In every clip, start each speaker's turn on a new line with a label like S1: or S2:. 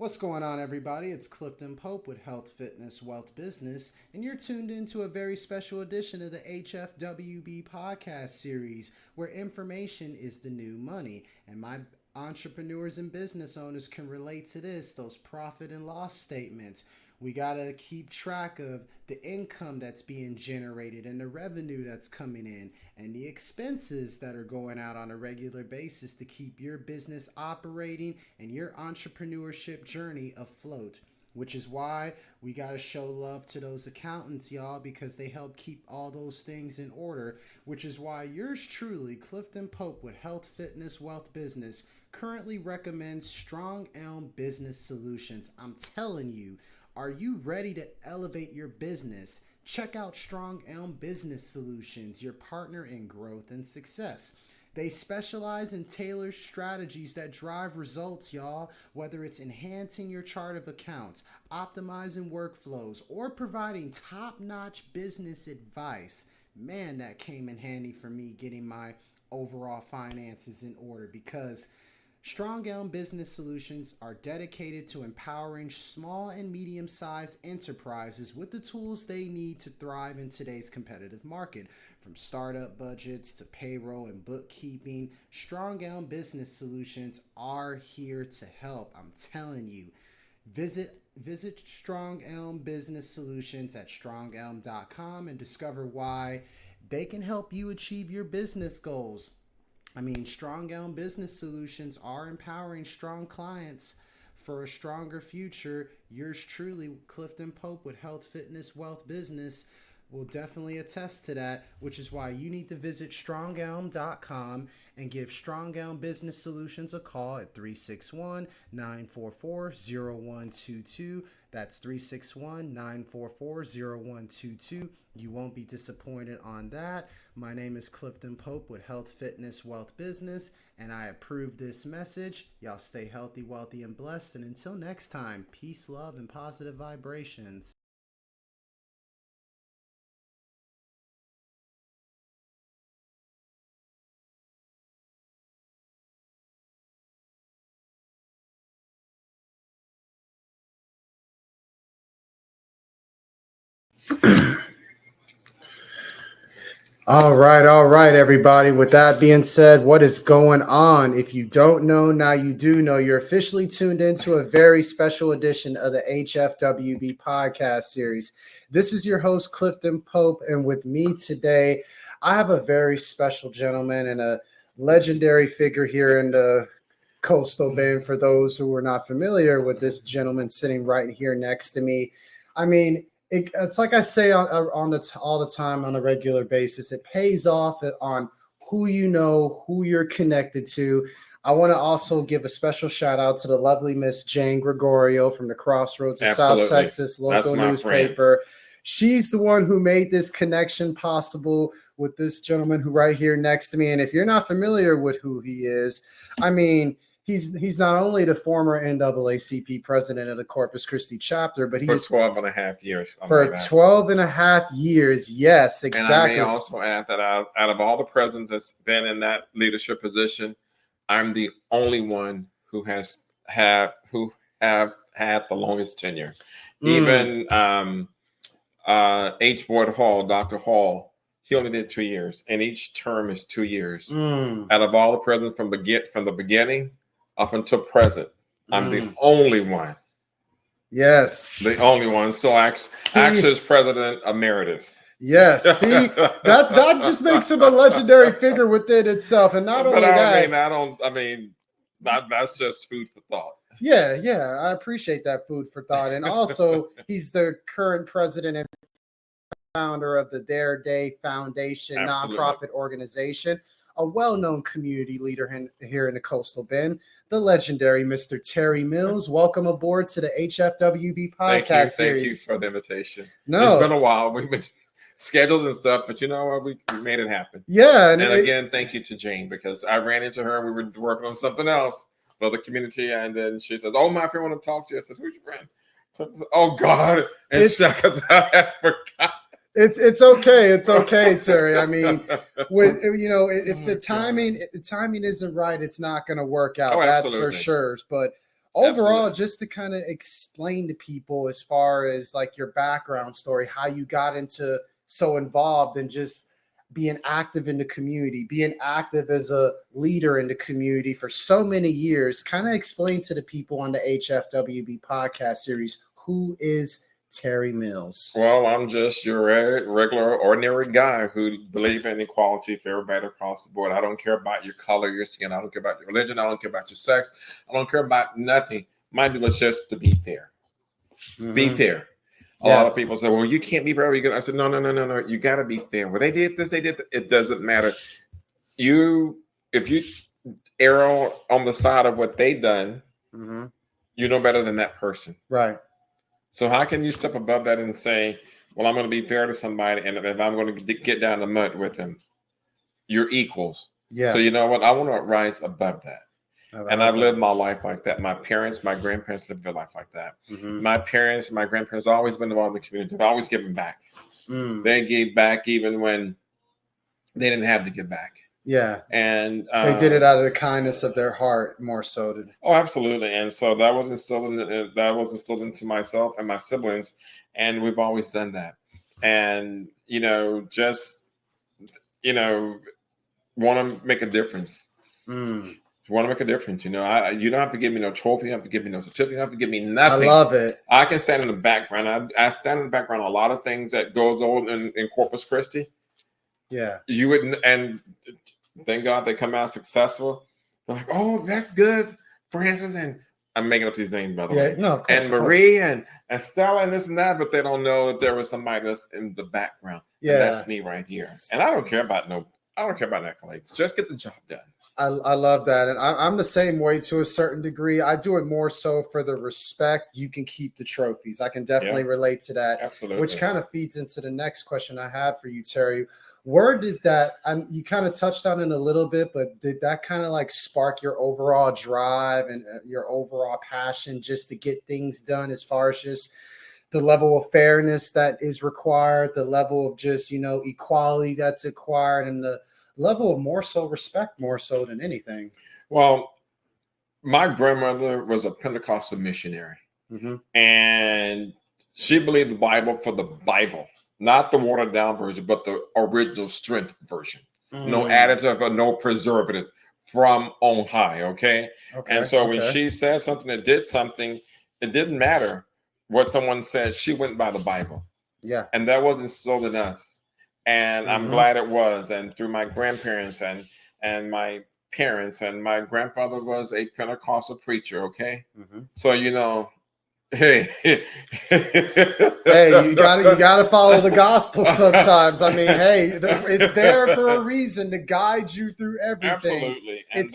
S1: What's going on, everybody? It's Clifton Pope with Health, Fitness, Wealth, Business, and you're tuned into a very special edition of the HFWB Podcast Series, where information is the new money. And my entrepreneurs and business owners can relate to this, those profit and loss statements. We got to keep track of the income that's being generated and the revenue that's coming in and the expenses that are going out on a regular basis to keep your business operating and your entrepreneurship journey afloat. Which is why we got to show love to those accountants, y'all, because they help keep all those things in order. Which is why yours truly, Clifton Pope with Health, Fitness, Wealth, Business, currently recommends Strong Elm Business Solutions. I'm telling you, are you ready to elevate your business? Check out Strong Elm Business Solutions, your partner in growth and success. They specialize in tailored strategies that drive results, y'all, whether it's enhancing your chart of accounts, optimizing workflows, or providing top-notch business advice. Man, that came in handy for me getting my overall finances in order because Strong Elm Business Solutions are dedicated to empowering small and medium-sized enterprises with the tools they need to thrive in today's competitive market. From startup budgets to payroll and bookkeeping, Strong Elm Business Solutions are here to help. I'm telling you. Visit Strong Elm Business Solutions at strongelm.com and discover why they can help you achieve your business goals. Strong Elm Business Solutions are empowering strong clients for a stronger future. Yours truly, Clifton Pope with Health, Fitness, Wealth, Business, will definitely attest to that, which is why you need to visit strongelm.com and give Strong Elm Business Solutions a call at 361-944-0122. That's 361-944-0122. You won't be disappointed on that. My name is Clifton Pope with Health, Fitness, Wealth, Business, and I approve this message. Y'all stay healthy, wealthy, and blessed. And until next time, peace, love, and positive vibrations. All right, everybody. With that being said, what is going on? If you don't know, now you do know. You're officially tuned into a very special edition of the HFWB Podcast Series. This is your host, Clifton Pope, and with me today, I have a very special gentleman and a legendary figure here in the Coastal Bend. For those who are not familiar with this gentleman sitting right here next to me, it's like I say all the time on a regular basis. It pays off on who you know, who you're connected to. I want to also give a special shout out to the lovely Miss Jane Gregorio from the Crossroads of South Texas local newspaper. Friend. She's the one who made this connection possible with this gentleman who right here next to me. And if you're not familiar with who he is, He's not only the former NAACP President of the Corpus Christi chapter, but
S2: for 12 and a half years.
S1: For 12 and a half years, yes, exactly.
S2: And I may also add that out of all the presidents that's been in that leadership position, I'm the only one who have had the longest tenure. Even H. Boyd Hall, Dr. Hall, he only did 2 years, and each term is 2 years. Out of all the presidents from the beginning up until present, I'm the only one.
S1: Yes.
S2: The only one. So actually, president emeritus.
S1: Yes. See, that just makes him a legendary figure within itself. And not only that.
S2: That's just food for thought.
S1: Yeah. I appreciate that food for thought. And also, he's the current president and founder of the Dare Day Foundation nonprofit organization. A well-known community leader here in the Coastal Bend, the legendary Mr. Terry Mills. Welcome aboard to the HFWB Podcast Series.
S2: Thank you for the invitation. No, it's been a while. We've been scheduled and stuff, but you know what? We made it happen.
S1: Yeah.
S2: And again, thank you to Jane, because I ran into her. We were working on something else for the community, and then she says, "Oh, my friend want to talk to you." I said, "Who's your friend?" So, oh God, and because I forgot.
S1: It's okay, Terry. If the timing isn't right, it's not going to work out. That's for sure. But overall, just to kind of explain to people as far as like your background story, how you got into so involved and just being active in the community, being active as a leader in the community for so many years, kind of explain to the people on the HFWB Podcast Series, who is Terry Mills?
S2: Well, I'm just your regular, ordinary guy who believes in equality for everybody across the board. I don't care about your color, your skin. I don't care about your religion. I don't care about your sex. I don't care about nothing. My deal is just to be fair. Be fair. A lot of people say, well, you can't be very good. I said, no. You got to be fair. Well, they did this, it doesn't matter. If you err on the side of what they done, you know better than that person.
S1: Right.
S2: So how can you step above that and say, well, I'm going to be fair to somebody, and if I'm going to get down the mud with them, you're equals. Yeah. So you know what? I want to rise above that. And I've lived my life like that. My parents, my grandparents lived their life like that. My parents, my grandparents have always been involved in the community. They've always given back. They gave back even when they didn't have to give back.
S1: Yeah.
S2: And
S1: they did it out of the kindness of their heart more so than.
S2: Oh, absolutely. And so that was instilled into myself and my siblings. And we've always done that. And, want to make a difference. You want to make a difference, you don't have to give me no trophy, you don't have to give me no certificate, you don't have to give me nothing.
S1: I love it.
S2: I can stand in the background. I stand in the background a lot of things that goes on in Corpus Christi.
S1: Yeah.
S2: You wouldn't, and thank God they come out successful. They're like, oh, that's good, Francis, and I'm making up these names, by the way.
S1: No, of course.
S2: And Marie and Stella and this and that, but they don't know that there was somebody that's in the background. Yeah. And that's me right here. And I don't care about accolades. Just get the job done.
S1: I love that. And I'm the same way to a certain degree. I do it more so for the respect. You can keep the trophies. I can definitely relate to that.
S2: Absolutely.
S1: Which kind of feeds into the next question I had for you, Terry. Where did that, you kind of touched on it a little bit, but did that kind of like spark your overall drive and your overall passion just to get things done as far as just the level of fairness that is required, the level of just, equality that's acquired, and the level of more so respect, more so than anything?
S2: Well, my grandmother was a Pentecostal missionary, and she believed the Bible for the Bible, not the watered down version, but the original strength version. No additive or no preservative, from on high. Okay. And so when she said something that did something, it didn't matter what someone said. She went by the Bible.
S1: Yeah.
S2: And that was instilled in us. And I'm glad it was. And through my grandparents and my parents, and my grandfather was a Pentecostal preacher. Okay. So, hey,
S1: you gotta follow the gospel sometimes. I mean, hey, it's there for a reason to guide you through everything.
S2: Absolutely.
S1: And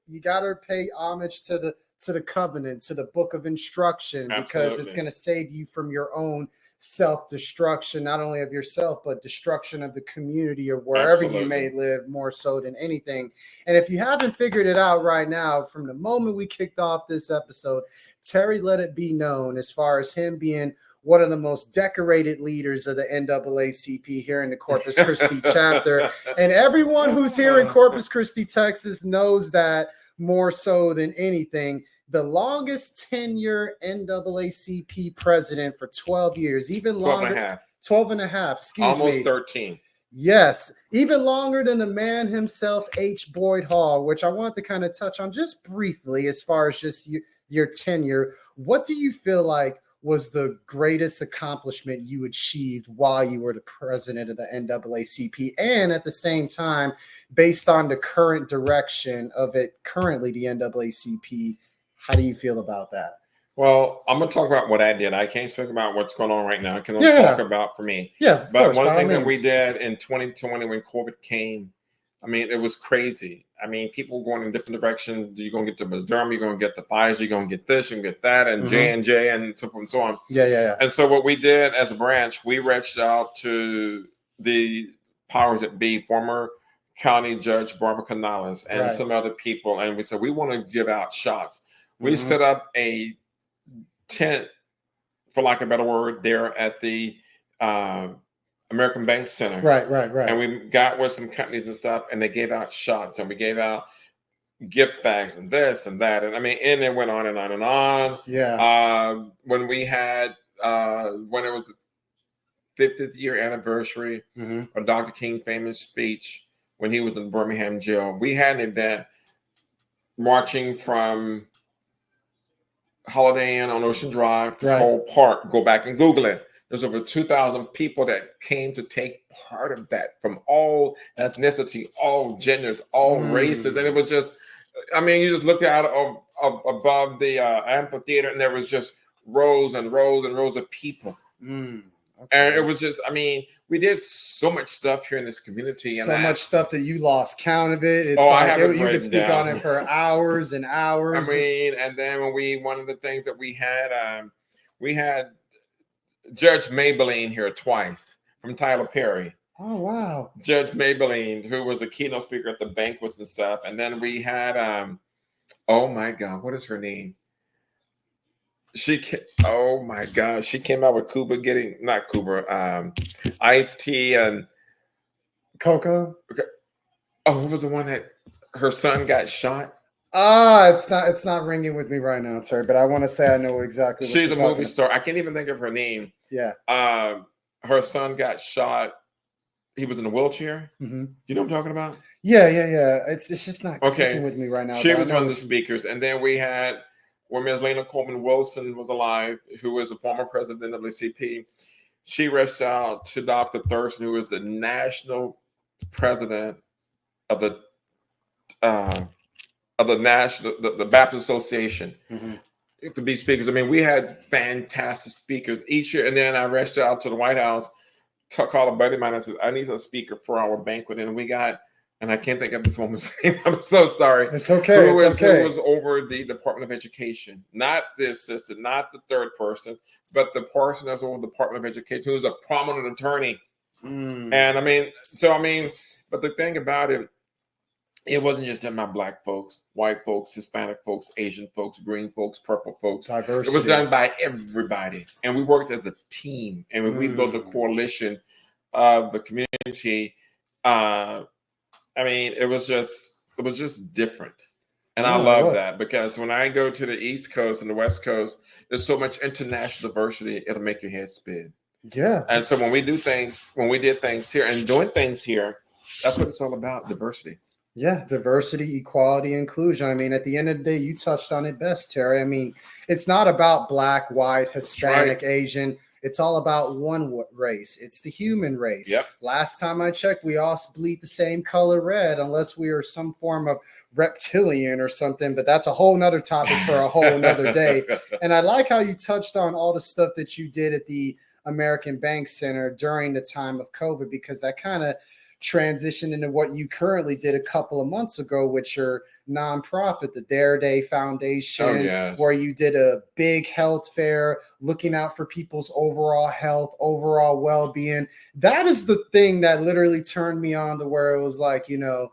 S1: you gotta pay homage to the covenant, to the book of instruction, because it's going to save you from your own self-destruction, not only of yourself, but destruction of the community or wherever you may live, more so than anything. And if you haven't figured it out right now, from the moment we kicked off this episode, Terry let it be known as far as him being one of the most decorated leaders of the NAACP here in the Corpus Christi chapter. And everyone who's here in Corpus Christi, Texas knows that more so than anything. The longest tenure NAACP president for 12 years, even longer. 12 and a half, excuse me.
S2: Almost 13.
S1: Yes, even longer than the man himself, H. Boyd Hall, which I want to kind of touch on just briefly as far as just your tenure. What do you feel like was the greatest accomplishment you achieved while you were the president of the NAACP? And at the same time, based on the current direction of it currently, the NAACP, how do you feel about that?
S2: Well, I'm going to talk about what I did. I can't speak about what's going on right now. I can only talk about for me.
S1: Yeah,
S2: but one thing that we did in 2020 when COVID came, I mean, it was crazy. I mean, people going in different directions. You're going to get the Moderna, you're going to get the Pfizer, you're going to get this, you're going to get that, and J&J, and so forth and so on.
S1: Yeah.
S2: And so what we did as a branch, we reached out to the powers that be, former County Judge Barbara Canales and some other people, and we said, we want to give out shots. We set up a tent, for lack of a better word, there at the American Bank Center.
S1: Right.
S2: And we got with some companies and stuff, and they gave out shots, and we gave out gift bags and this and that. And I mean, and it went on and on and on.
S1: Yeah.
S2: When we had, when it was the 50th year anniversary of Dr. King's famous speech when he was in Birmingham jail, we had an event marching from Holiday Inn on Ocean Drive to Cole Park. Go back and Google it. There's over 2,000 people that came to take part of that from all ethnicity, all genders, all races. And it was just, I mean, you just looked out above the amphitheater and there was just rows and rows and rows of people. And it was just, I mean, we did so much stuff here in this community. And
S1: so much stuff that you lost count of it. It's
S2: I have it
S1: you could speak
S2: down.
S1: on it for hours and hours.
S2: I mean, and then when one of the things that we had Judge Maybelline here twice from Tyler Perry.
S1: Oh, wow.
S2: Judge Maybelline, who was a keynote speaker at the banquets and stuff. And then we had, oh my God, what is her name? Oh my God, she came out with iced tea and
S1: Cocoa.
S2: Oh, who was the one that her son got shot?
S1: It's not ringing with me right now, sorry, but I want to say I know exactly.
S2: She's a movie star. I can't even think of her name.
S1: Yeah.
S2: Her son got shot. He was in a wheelchair. You know what I'm talking about?
S1: Yeah. It's just not clicking with me right now.
S2: She was one of the speakers, and then we had when Ms. Lena Coleman Wilson was alive, who was a former president of the NAACP. She reached out to Dr. Thurston, who was the national president of the Baptist Association, to be speakers. I mean, we had fantastic speakers each year. And then I reached out to the White House to call a buddy of mine. I said, I need a speaker for our banquet. And we got, and I can't think of this woman's name. I'm so sorry.
S1: It's okay.
S2: Who was over the Department of Education, not the assistant, not the third person, but the person that's over the Department of Education, who's a prominent attorney. And but the thing about it, it wasn't just done by Black folks, white folks, Hispanic folks, Asian folks, green folks, purple folks.
S1: Diversity.
S2: It was done by everybody. And we worked as a team. And we built a coalition of the community. I mean, it was just different. And I love that, because when I go to the East Coast and the West Coast, there's so much international diversity, it'll make your head spin.
S1: Yeah.
S2: And so when we did things here and doing things here, that's what it's all about, diversity.
S1: Yeah, diversity, equality, inclusion. I mean, at the end of the day, you touched on it best, Terry. I mean, it's not about Black, white, Hispanic, Asian. It's all about one race. It's the human race.
S2: Yep.
S1: Last time I checked, we all bleed the same color red, unless we are some form of reptilian or something. But that's a whole nother topic for a whole nother day. And I like how you touched on all the stuff that you did at the American Bank Center during the time of COVID, because that kind of transitioned into what you currently did a couple of months ago with your nonprofit, the Dare Day Foundation, where you did a big health fair looking out for people's overall health, overall well-being. That is the thing that literally turned me on to where it was like, you know,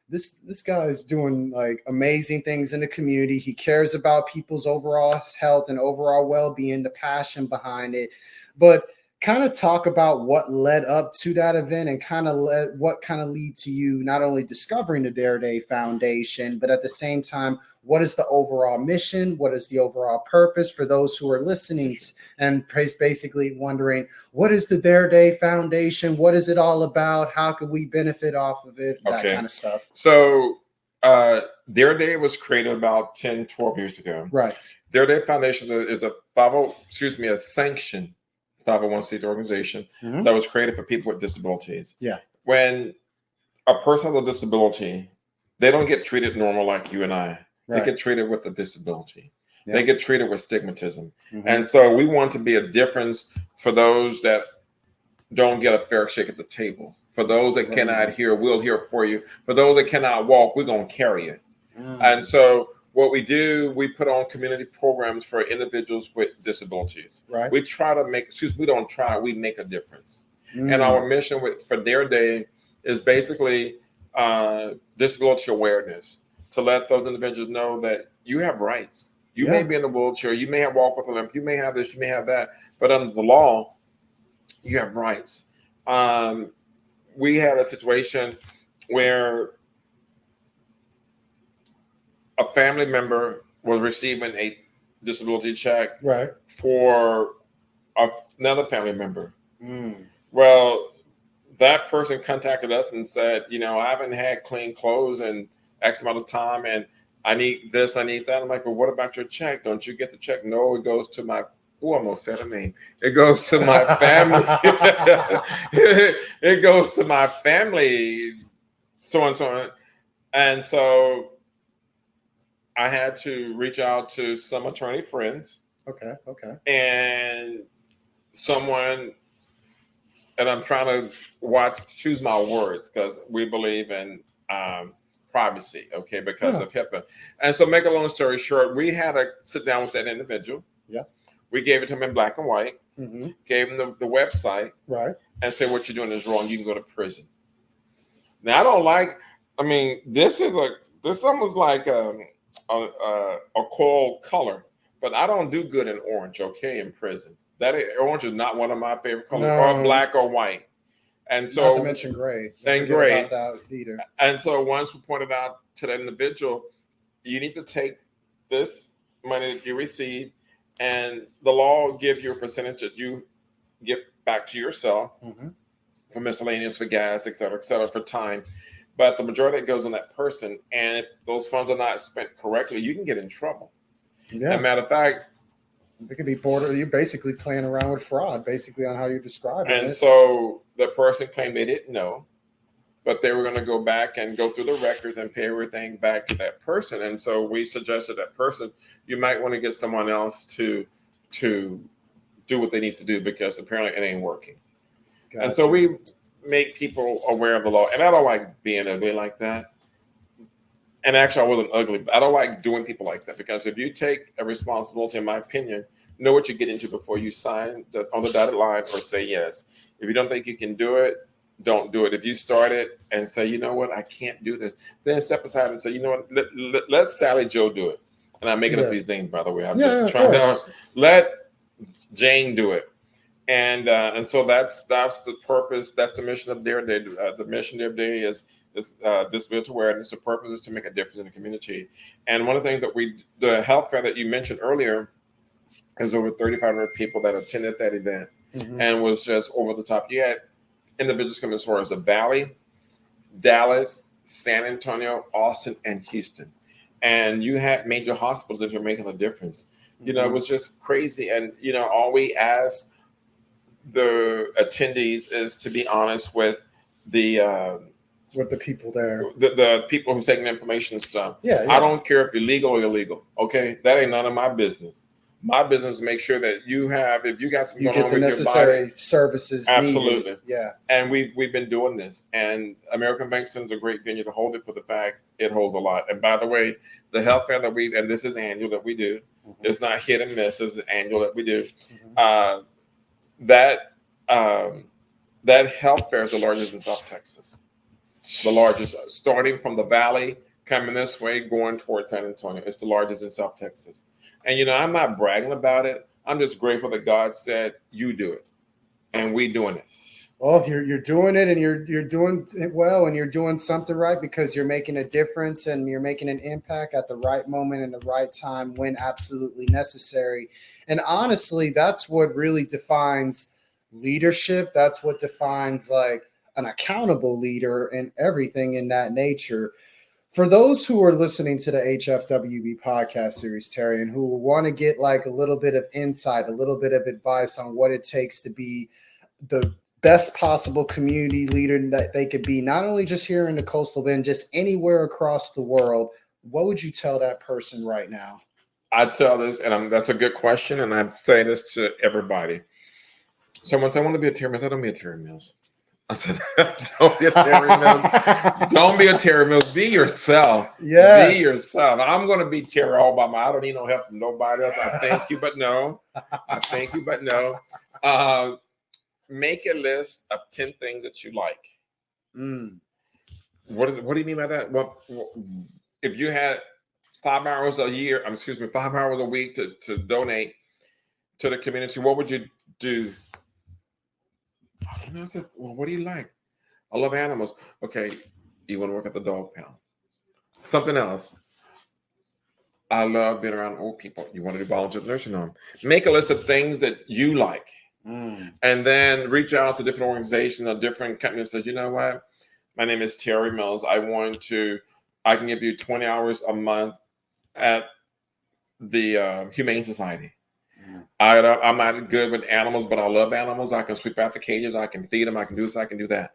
S1: this guy is doing like amazing things in the community. He cares about people's overall health and overall well-being, the passion behind it. But kind of talk about what led up to that event and what kind of lead to you not only discovering the Dare Day Foundation, but at the same time, what is the overall mission? What is the overall purpose for those who are listening and basically wondering, what is the Dare Day Foundation? What is it all about? How can we benefit off of it? That kind of stuff.
S2: So Dare Day was created about 10, 12 years ago.
S1: Right.
S2: Dare Day Foundation is a sanctioned 501c3 organization that was created for people with disabilities.
S1: Yeah.
S2: When a person has a disability, they don't get treated normal like you and I. Right. They get treated with a disability. Yeah. They get treated with stigmatism. And so we want to be a difference for those that don't get a fair shake at the table. For those that cannot hear, we'll hear for you. For those that cannot walk, we're going to carry it. And so what we do, we put on community programs for individuals with disabilities. Right. We try to we make a difference. And our mission for Dare Day is basically disability awareness, to let those individuals know that you have rights. You may be in a wheelchair, you may have walk with a limp, you may have this, you may have that, but under the law, you have rights. We had a situation where a family member was receiving a disability check
S1: right
S2: for another family member.
S1: mm.
S2: Well, that person contacted us and said, I haven't had clean clothes in X amount of time, and I need this, I need that. I'm like, well, what about your check? Don't you get the check? No, it goes to my, almost said a name. It goes to my family. It goes to my family, so and so on. And so I had to reach out to some attorney friends.
S1: Okay.
S2: And someone, and I'm trying to choose my words because we believe in privacy, okay, because of HIPAA. And so, make a long story short, we had to sit down with that individual.
S1: Yeah.
S2: We gave it to him in black and white, gave him the website,
S1: right,
S2: and said, what you're doing is wrong. You can go to prison. Now, I don't like, this almost like a cold color, but I don't do good in orange, okay, in prison. Orange is not one of my favorite colors, or black or white. And so,
S1: not to mention gray.
S2: And gray.
S1: About that either.
S2: And so once we pointed out to that individual, you need to take this money that you receive, and the law will give you a percentage that you give back to yourself for miscellaneous, for gas, et cetera, for time. But the majority goes on that person. And if those funds are not spent correctly, you can get in trouble.
S1: Yeah.
S2: As a matter of fact,
S1: it could be you're basically playing around with fraud, basically, on how you describe it.
S2: And so the person claimed they didn't know, but they were going to go back and go through the records and pay everything back to that person. And so we suggested that person, you might want to get someone else to do what they need to do, because apparently it ain't working. Gotcha. And so we make people aware of the law. And I don't like being ugly like that. And actually, I wasn't ugly, but I don't like doing people like that, because if you take a responsibility, in my opinion, know what you get into before you sign on the dotted line or say yes. If you don't think you can do it, don't do it. If you start it and say, you know what, I can't do this, then step aside and say, you know what, let Sally Joe do it. And I'm making up these names, by the way. I'm just trying to let Jane do it. And so that's the purpose. That's the mission of their day. The mission of their day is disability awareness. The purpose is to make a difference in the community. And one of the things that the health fair that you mentioned earlier, it was over 3,500 people that attended that event, and was just over the top. You had individuals coming as far as the Valley, Dallas, San Antonio, Austin, and Houston. And you had major hospitals that were making a difference. It was just crazy. And, all we asked the attendees is to be honest with the
S1: people there,
S2: the people who's taking information and stuff.
S1: Yeah.
S2: I don't care if you're legal or illegal. Okay, that ain't none of my business. My business is make sure that if you got something going on with your body, you get the necessary
S1: services.
S2: Absolutely,
S1: needed. Yeah.
S2: And we've been doing this, and American Bank Center is a great venue to hold it, for the fact it holds a lot. And by the way, the health fair that and this is annual that we do. It's not hit and miss. It's an annual that we do. That health fair is the largest in South Texas. The largest, starting from the Valley, coming this way, going towards San Antonio. It's the largest in South Texas. And, I'm not bragging about it. I'm just grateful that God said, you do it. And we doing it.
S1: Well, you're doing it, and you're doing it well, and you're doing something right, because you're making a difference and you're making an impact at the right moment and the right time when absolutely necessary. And honestly, that's what really defines leadership. That's what defines like an accountable leader and everything in that nature. For those who are listening to the HFWB Podcast Series, Terry, and who want to get like a little bit of insight, a little bit of advice on what it takes to be the best possible community leader that they could be, not only just here in the Coastal Bend, just anywhere across the world, what would you tell that person right now?
S2: I tell this, and that's a good question, and I say this to everybody. Someone said, I want to be a Terry Mills. I don't be a Terry Mills. I said, don't be a Terry Mills. Don't be a Terry Mills. Be yourself.
S1: Yes.
S2: Be yourself. I'm going to be Terry all by myself. I don't need no help from nobody else. I thank you, but no. I thank you, but no. Make a list of 10 things that you like. What do you mean by that? Well, if you had 5 hours a week to donate to the community, what would you do? What do you like? I love animals. Okay, you want to work at the dog pound. Something else. I love being around old people. You want to do volunteer at the nursing home. Make a list of things that you like. And then reach out to different organizations or different companies and say, you know what? My name is Terry Mills. I can give you 20 hours a month at the Humane Society. I'm not good with animals, but I love animals. I can sweep out the cages. I can feed them. I can do this. I can do that.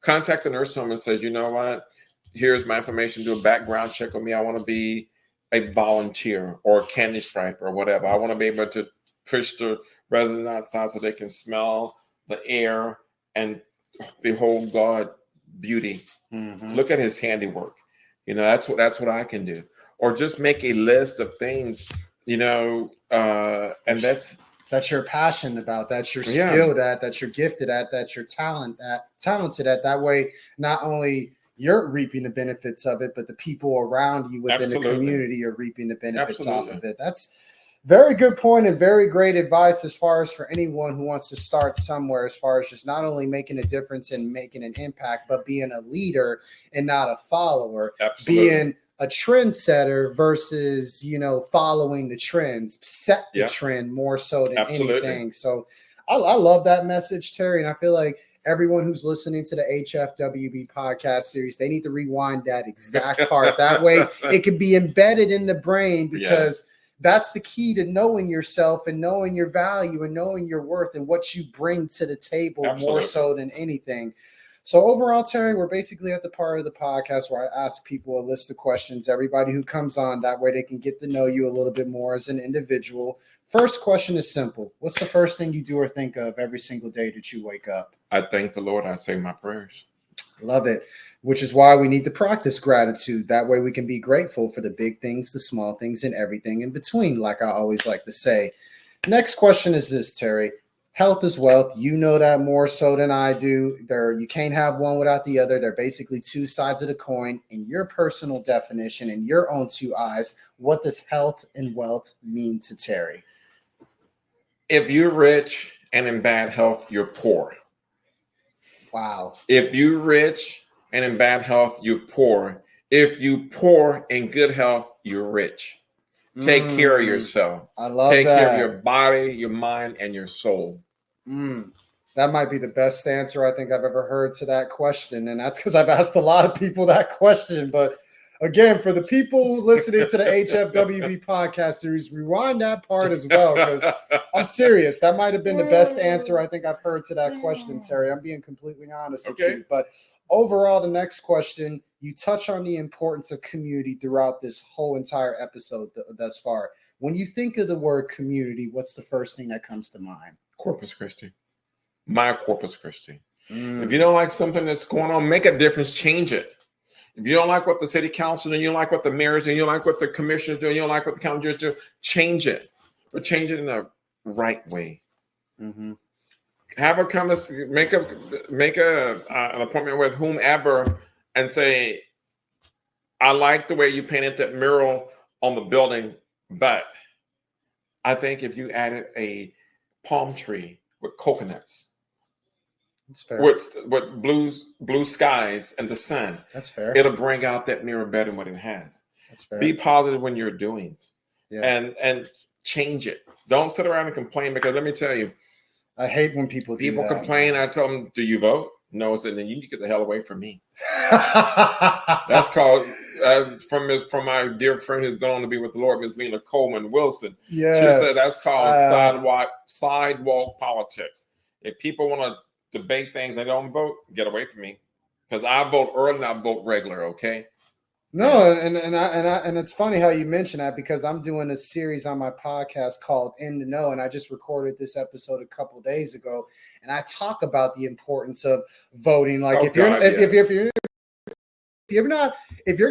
S2: Contact the nursing home and say, you know what? Here's my information. Do a background check on me. I want to be a volunteer or a candy striper or whatever. I want to be able to push the residents outside so they can smell the air and behold God beauty. Look at his handiwork. You know, that's what I can do. Or just make a list of things, you know, and that's
S1: you're passionate about, that you're skilled at, that you're gifted at, that you're talented at. That way, not only you're reaping the benefits of it, but the people around you within the community are reaping the benefits off of it. That's very good point and very great advice as far as for anyone who wants to start somewhere, as far as just not only making a difference and making an impact, but being a leader and not a follower. Being a trendsetter versus, you know, following the trends, set the trend more so than anything. So I love that message, Terry. And I feel like everyone who's listening to the HFWB podcast series, they need to rewind that exact part. That way it can be embedded in the brain, because that's the key to knowing yourself and knowing your value and knowing your worth and what you bring to the table more so than anything. So overall, Terry, we're basically at the part of the podcast where I ask people a list of questions, everybody who comes on, that way they can get to know you a little bit more as an individual. First question is simple. What's the first thing you do or think of every single day that you wake up?
S2: I thank the Lord. I say my prayers.
S1: Love it. Which is why we need to practice gratitude. That way we can be grateful for the big things, the small things, and everything in between, like I always like to say. Next question is this, Terry. Health is wealth. You know that more so than I do. You can't have one without the other. They're basically two sides of the coin. In your personal definition, in your own two eyes, what does health and wealth mean to Terry?
S2: If you're rich and in bad health, you're poor.
S1: Wow.
S2: If you're rich and in bad health, you're poor. If you're poor in good health, you're rich. Take care of yourself.
S1: I love
S2: Take
S1: that.
S2: care of your body, your mind, and your soul.
S1: That might be the best answer I think I've ever heard to that question. And that's because I've asked a lot of people that question. But again, for the people listening to the HFWB podcast series, rewind that part as well, because I'm serious. That might have been the best answer I think I've heard to that question, Terry. I'm being completely honest with you. But overall, the next question, you touch on the importance of community throughout this whole entire episode thus far. When you think of the word community, what's the first thing that comes to mind?
S2: Corpus Christi. My Corpus Christi. If you don't like something that's going on, make a difference, change it. If you don't like what the city council and you don't like what the mayors and you don't like what the commissioners do, and you don't like what the county judges do, change it. But change it in a right way. Have a conversation, make an appointment with whomever and say, I like the way you painted that mural on the building, but I think if you added a palm tree with coconuts,
S1: that's fair.
S2: with blue skies and the sun,
S1: that's fair.
S2: It'll bring out that mirror better than what it has.
S1: That's fair.
S2: Be positive when you're doing it, and change it. Don't sit around and complain, because let me tell you,
S1: I hate when people
S2: complain. I tell them, do you vote? No. So then you need to get the hell away from me. That's called from my dear friend who's gone on to be with the Lord, Ms. Lena Coleman Wilson.
S1: Yes.
S2: She said that's called sidewalk politics. If people want to debate things, they don't vote, get away from me, because I vote early and I vote regular. Okay.
S1: No, and it's funny how you mention that, because I'm doing a series on my podcast called In the Know, and I just recorded this episode a couple of days ago, and I talk about the importance of voting. Like if you're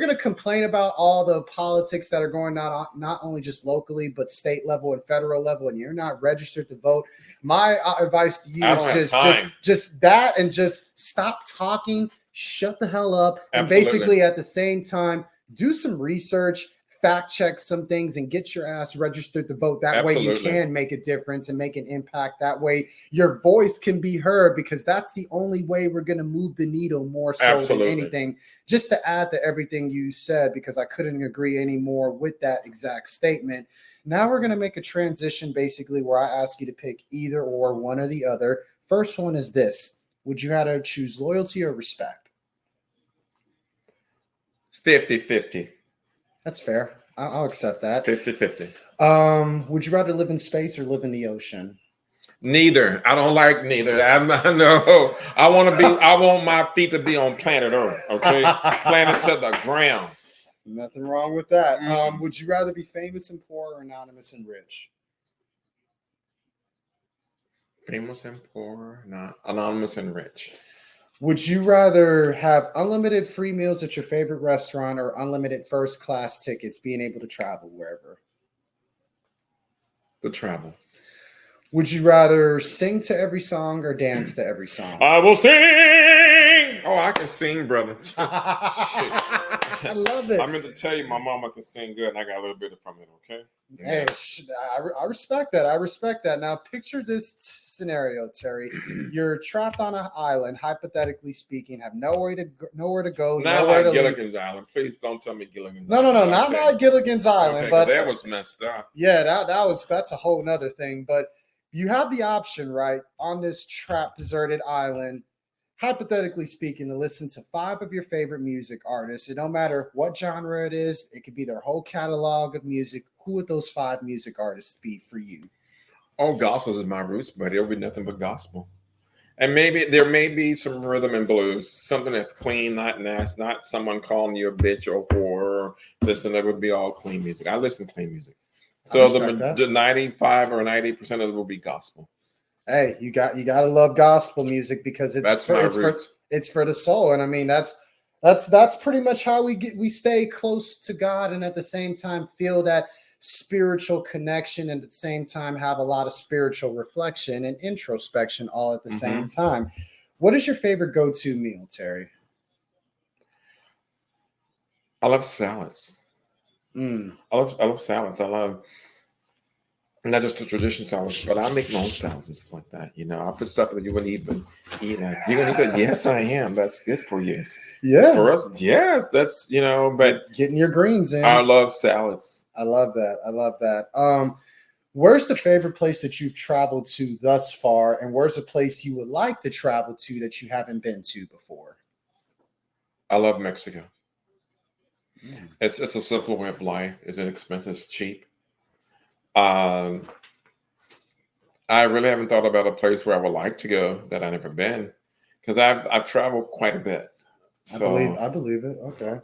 S1: going to complain about all the politics that are going on, not only just locally but state level and federal level, and you're not registered to vote, my advice to you is just that, and just stop talking. Shut the hell up. And basically at the same time, do some research, fact check some things and get your ass registered to vote. That way you can make a difference and make an impact. That way your voice can be heard, because that's the only way we're going to move the needle more so than anything. Just to add to everything you said, because I couldn't agree any more with that exact statement. Now we're going to make a transition basically where I ask you to pick either or, one or the other. First one is this. Would you rather choose loyalty or respect?
S2: 50-50.
S1: That's fair. I'll accept that.
S2: 50-50.
S1: Would you rather live in space or live in the ocean?
S2: Neither. I don't like neither. I want my feet to be on planet Earth. Okay, planet to the ground.
S1: Nothing wrong with that. Would you rather be famous and poor or anonymous and rich?
S2: Famous and poor, not anonymous and rich.
S1: Would you rather have unlimited free meals at your favorite restaurant or unlimited first class tickets, being able to travel wherever?
S2: To travel.
S1: Would you rather sing to every song or dance to every song?
S2: I will sing. Oh, I can sing, brother.
S1: I love it.
S2: I meant to tell you, my mama can sing good, and I got a little bit from it. Okay.
S1: Hey, I respect that. I respect that. Now, picture this scenario, Terry. You're trapped on an island, hypothetically speaking, have nowhere to go,
S2: not
S1: nowhere
S2: like
S1: to
S2: Gilligan's Island. Please don't tell me Gilligan's
S1: Island. No,
S2: okay.
S1: not Gilligan's Island.
S2: Okay,
S1: but
S2: that was messed up.
S1: Yeah, that's a whole nother thing. But you have the option, right, on this trapped, deserted island, hypothetically speaking, to listen to 5 of your favorite music artists. It don't matter what genre it is. It could be their whole catalog of music. Who would those 5 music artists be for you?
S2: Oh, gospel is my roots, but it'll be nothing but gospel. And maybe there may be some rhythm and blues, something that's clean, not nasty, not someone calling you a bitch or whore or this, and that would be all clean music. I listen to clean music. So the 95 or 90% of it will be gospel.
S1: Hey, you got to love gospel music because it's for the soul. And I mean, that's pretty much how we stay close to God, and at the same time feel that spiritual connection, and at the same time have a lot of spiritual reflection and introspection all at the same time. What is your favorite go-to meal, Terry?
S2: I love salads. I love salads. I love not just the traditional salads, but I make my own salads and stuff like that. You know, I put stuff that you wouldn't even eat. You're gonna eat that? Yes, I am. That's good for you.
S1: Yeah.
S2: For us, yes, that's but
S1: getting your greens in.
S2: I love salads.
S1: I love that. Where's the favorite place that you've traveled to thus far, and where's a place you would like to travel to that you haven't been to before?
S2: I love Mexico. It's a simple way of life. It's inexpensive. It's cheap. I really haven't thought about a place where I would like to go that I've never been, because I've traveled quite a bit. So
S1: I believe it. Okay.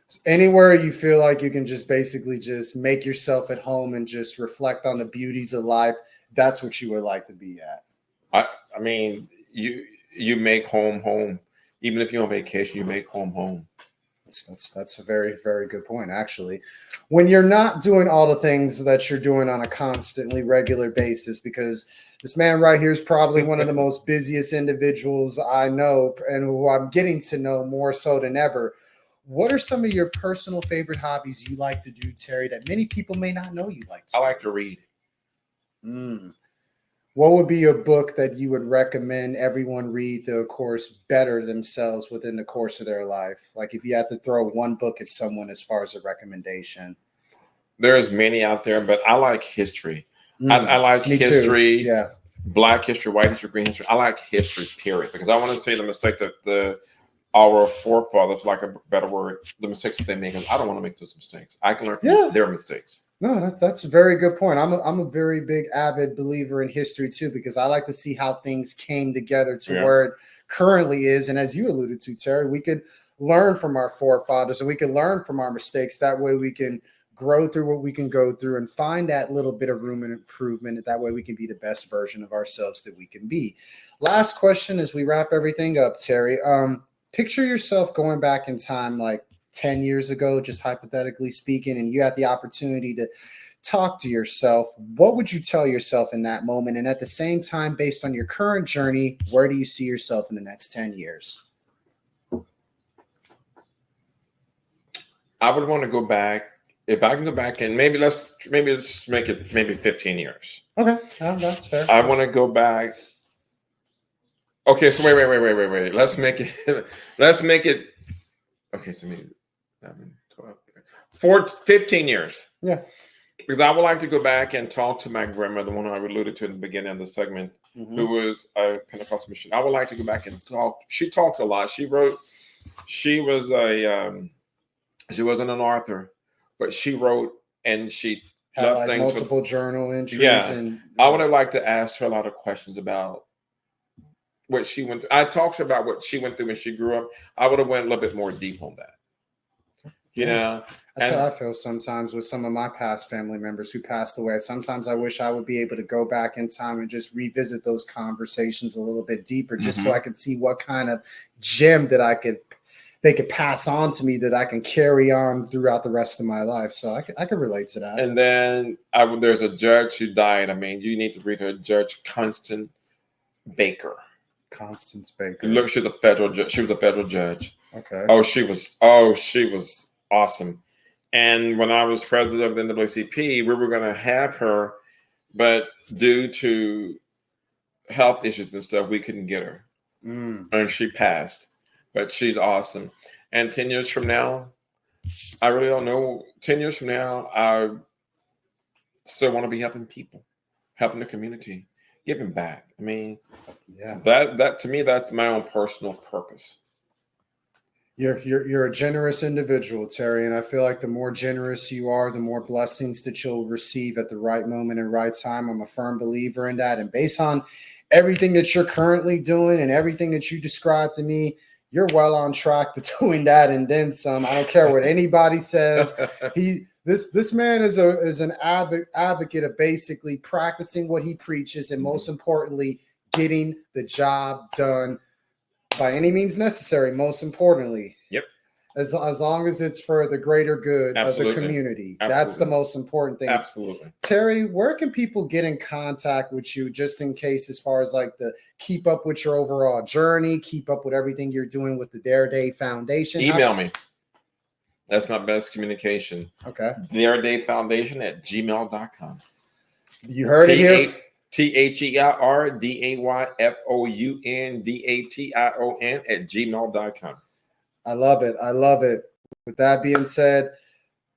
S1: So anywhere you feel like you can just basically just make yourself at home and just reflect on the beauties of life, that's what you would like to be at.
S2: I mean, you make home. Even if you're on vacation, you make home.
S1: That's a very, very good point, actually. When you're not doing all the things that you're doing on a constantly regular basis, because this man right here is probably one of the most busiest individuals I know and who I'm getting to know more so than ever. What are some of your personal favorite hobbies you like to do, Terry, that many people may not know you like to do?
S2: I like to read.
S1: What would be a book that you would recommend everyone read to, of course, better themselves within the course of their life? Like if you had to throw one book at someone as far as a recommendation.
S2: There's many out there, but I like history. I like history.
S1: Too. Yeah.
S2: Black history, white history, green history. I like history, period, because I want to say the mistake that our forefathers, like a better word, the mistakes that they make. I don't want to make those mistakes. I can learn from their mistakes.
S1: No, that's a very good point. I'm a very big avid believer in history too, because I like to see how things came together to where it currently is. And as you alluded to, Terry, we could learn from our forefathers and we can learn from our mistakes. That way we can grow through what we can go through and find that little bit of room and improvement. That way we can be the best version of ourselves that we can be. Last question as we wrap everything up, Terry. Picture yourself going back in time like 10 years ago, just hypothetically speaking, and you had the opportunity to talk to yourself. What would you tell yourself in that moment? And at the same time, based on your current journey, where do you see yourself in the next 10 years?
S2: I would want to go back if I can go back and maybe let's make it maybe 15 years.
S1: Okay, that's fair.
S2: I want to go back. Okay, so wait. Let's make it. Okay, so maybe 11, 12, 15 years.
S1: Yeah.
S2: Because I would like to go back and talk to my grandmother, the one I alluded to in the beginning of the segment, who was a Pentecostal missionary. I would like to go back and talk. She talked a lot. She wrote. She was she wasn't an author, but she wrote and she
S1: had like multiple journal entries.
S2: Yeah,
S1: and
S2: I would have liked to ask her a lot of questions about what she went through. I talked to her about what she went through when she grew up. I would have went a little bit more deep on that. You know,
S1: that's how I feel sometimes with some of my past family members who passed away. Sometimes I wish I would be able to go back in time and just revisit those conversations a little bit deeper, just so I could see what kind of gem that they could pass on to me that I can carry on throughout the rest of my life. So I could relate to that.
S2: And then there's a judge who died. I mean, you need to read her, Judge Constance Baker.
S1: Constance Baker.
S2: Look, she's a federal judge. She was a federal judge.
S1: Okay.
S2: She was awesome. And when I was president of the NAACP, we were going to have her, but due to health issues and stuff, we couldn't get her. And she passed. But she's awesome. And 10 years from now, I really don't know. 10 years from now, I still want to be helping people, helping the community, giving back. I mean, that to me, that's my own personal purpose.
S1: You're a generous individual, Terry, and I feel like the more generous you are, the more blessings that you'll receive at the right moment and right time. I'm a firm believer in that. And based on everything that you're currently doing and everything that you described to me, you're well on track to doing that and then some. I don't care what anybody says. This man is an advocate of basically practicing what he preaches, and most importantly, getting the job done by any means necessary. Most importantly,
S2: yep.
S1: As long as it's for the greater good of the community. That's the most important thing.
S2: Absolutely.
S1: Terry, where can people get in contact with you, just in case, as far as like the keep up with your overall journey, keep up with everything you're doing with the Dare Day Foundation?
S2: Email me. That's my best communication.
S1: Okay.
S2: DareDayFoundation@gmail.com.
S1: You heard it here.
S2: THERDAYFOUNDATION@gmail.com.
S1: I love it. With that being said,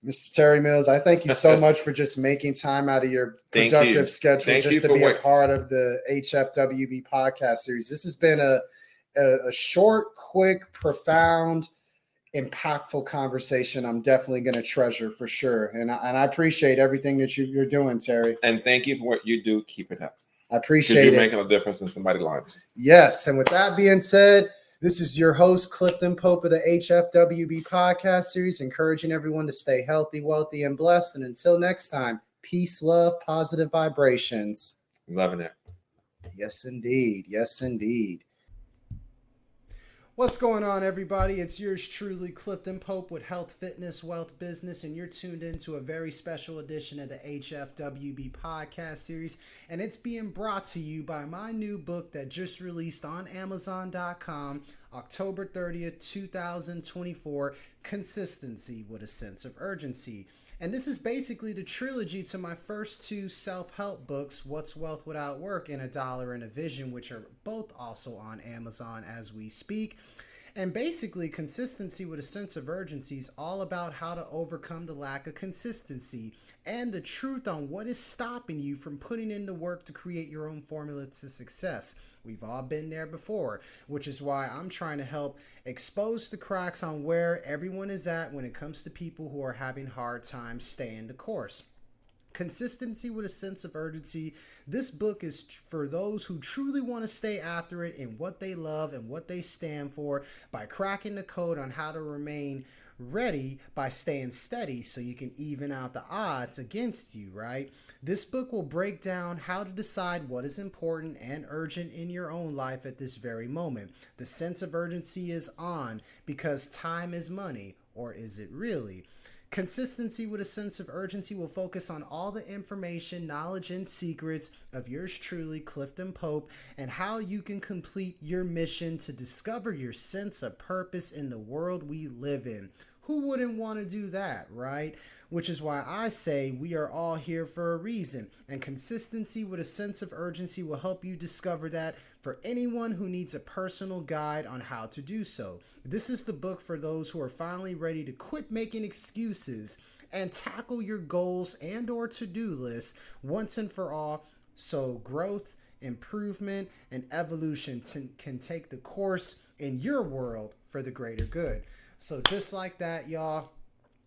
S1: Mr. Terry Mills, I thank you so much for just making time out of your productive schedule just to be a part of the HFWB Podcast Series. This has been a short, quick, profound, impactful conversation I'm definitely going to treasure for sure. And I appreciate everything that you're doing, Terry.
S2: And thank you for what you do. Keep it up.
S1: I appreciate it.
S2: You're making a difference in somebody's lives.
S1: Yes. And with that being said, this is your host, Clifton Pope of the HFWB Podcast Series, encouraging everyone to stay healthy, wealthy, and blessed. And until next time, peace, love, positive vibrations.
S2: Loving it.
S1: Yes, indeed. Yes, indeed. What's going on, everybody? It's yours truly, Clifton Pope with Health, Fitness, Wealth, Business, and you're tuned into a very special edition of the HFWB Podcast Series, and it's being brought to you by my new book that just released on Amazon.com, October 30th, 2024, Consistency with a Sense of Urgency. And this is basically the trilogy to my first two self-help books, What's Wealth Without Work and A Dollar and a Vision, which are both also on Amazon as we speak. And basically, Consistency with a Sense of Urgency is all about how to overcome the lack of consistency and the truth on what is stopping you from putting in the work to create your own formula to success. We've all been there before, which is why I'm trying to help expose the cracks on where everyone is at when it comes to people who are having hard times staying the course. Consistency with a Sense of Urgency. This book is for those who truly want to stay after it in what they love and what they stand for by cracking the code on how to remain ready by staying steady so you can even out the odds against you, right? This book will break down how to decide what is important and urgent in your own life at this very moment. The sense of urgency is on because time is money, or is it really? Consistency with a Sense of Urgency will focus on all the information, knowledge, and secrets of yours truly, Clifton Pope, and how you can complete your mission to discover your sense of purpose in the world we live in. Who wouldn't want to do that, right? Which is why I say we are all here for a reason, and consistency with a sense of urgency will help you discover that for anyone who needs a personal guide on how to do so. This is the book for those who are finally ready to quit making excuses and tackle your goals and or to-do list once and for all, so growth, improvement, and evolution can take the course in your world for the greater good. So just like that, y'all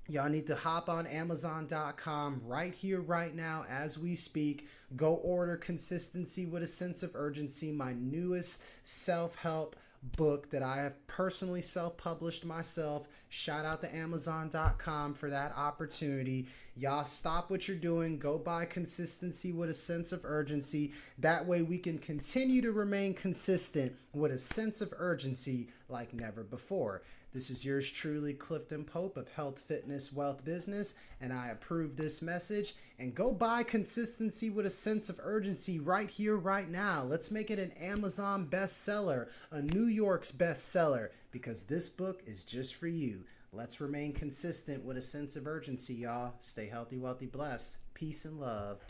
S1: need to hop on Amazon.com right here, right now, as we speak. Go order Consistency with a Sense of Urgency, my newest self-help book that I have personally self-published myself. Shout out to Amazon.com for that opportunity. Y'all stop what you're doing. Go buy Consistency with a Sense of Urgency. That way we can continue to remain consistent with a sense of urgency like never before. This is yours truly, Clifton Pope of Health, Fitness, Wealth, Business, and I approve this message. And go buy Consistency with a Sense of Urgency right here, right now. Let's make it an Amazon bestseller, a New York's bestseller, because this book is just for you. Let's remain consistent with a sense of urgency, y'all. Stay healthy, wealthy, blessed. Peace and love.